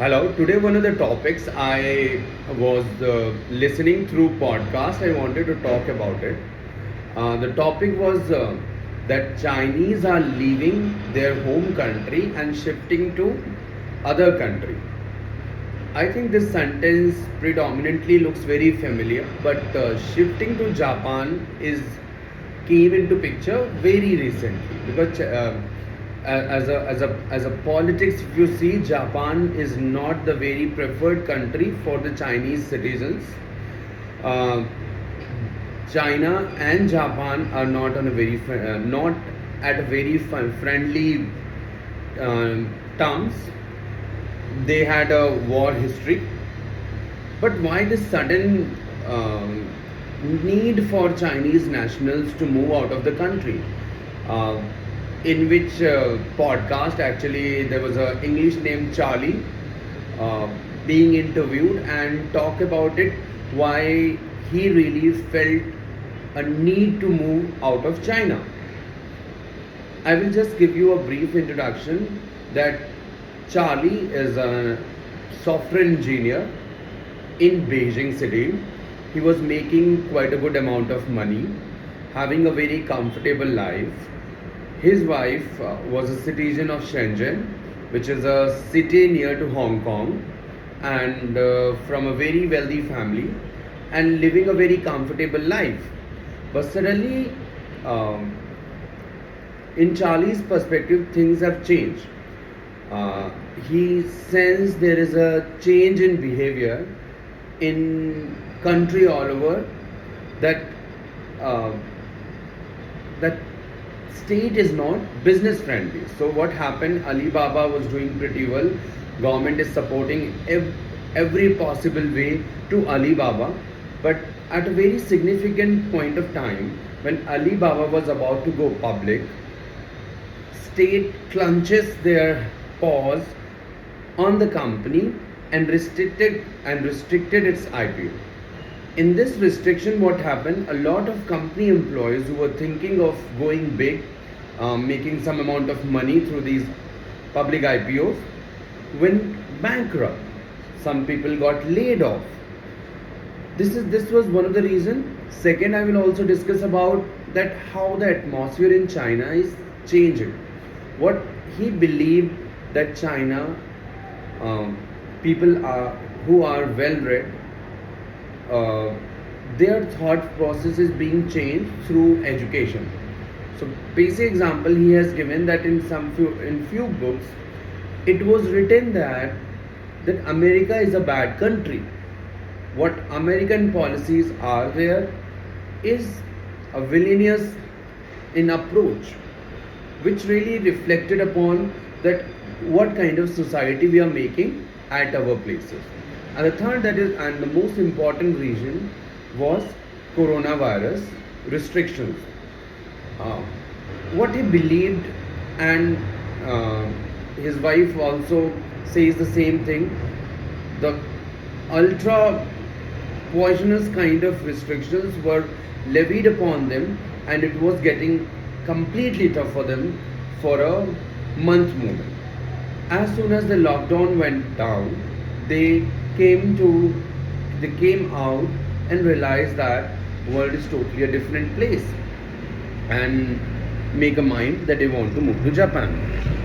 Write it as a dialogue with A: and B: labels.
A: Hello. Today, one of the topics I was listening through podcast. I wanted to talk about it. The topic was that Chinese are leaving their home country and shifting to other country. I think this sentence predominantly looks very familiar, but shifting to Japan is came into picture very recently because as a politics, if you see, Japan is not the very preferred country for the Chinese citizens. Uh, China and Japan are not on a not at a very friendly terms. They had a war history, but why this sudden need for Chinese nationals to move out of the country? Uh, in which podcast actually there was a English named Charlie uh, being interviewed and talk about it, why he really felt a need to move out of China. I will just give you a brief introduction that Charlie is a software engineer in Beijing city. He was making quite a good amount of money, having a very comfortable life. His wife was a citizen of Shenzhen, which is a city near to Hong Kong, and from a very wealthy family, and living a very comfortable life. But suddenly, um, in Charlie's perspective, things have changed. He sensed there is a change in behavior in country all over, that uh, that state is not business friendly. So what happened? Alibaba was doing pretty well. Government is supporting every possible way to Alibaba, but at a very significant point of time when Alibaba was about to go public, state clenches their paws on the company and restricted its IPO. In this restriction, what happened? A lot of company employees who were thinking of going big, making some amount of money through these public IPOs, went bankrupt. Some people got laid off. This was one of the reasons. Second, I will also discuss about that how the atmosphere in China is changing. What he believed that China people are who are well read, uh, their thought process is being changed through education. So basic example he has given that in few books it was written that America is a bad country. What American policies are there is a villainous in approach, which really reflected upon that what kind of society we are making at our places. And the third, that is, and the most important reason was coronavirus restrictions. Uh, what he believed, and uh, his wife also says the same thing. The ultra poisonous kind of restrictions were levied upon them, and it was getting completely tough for them for a month movement. As soon as the lockdown went down, they came to they came out and realized that world is totally a different place, and make a mind that they want to move to Japan.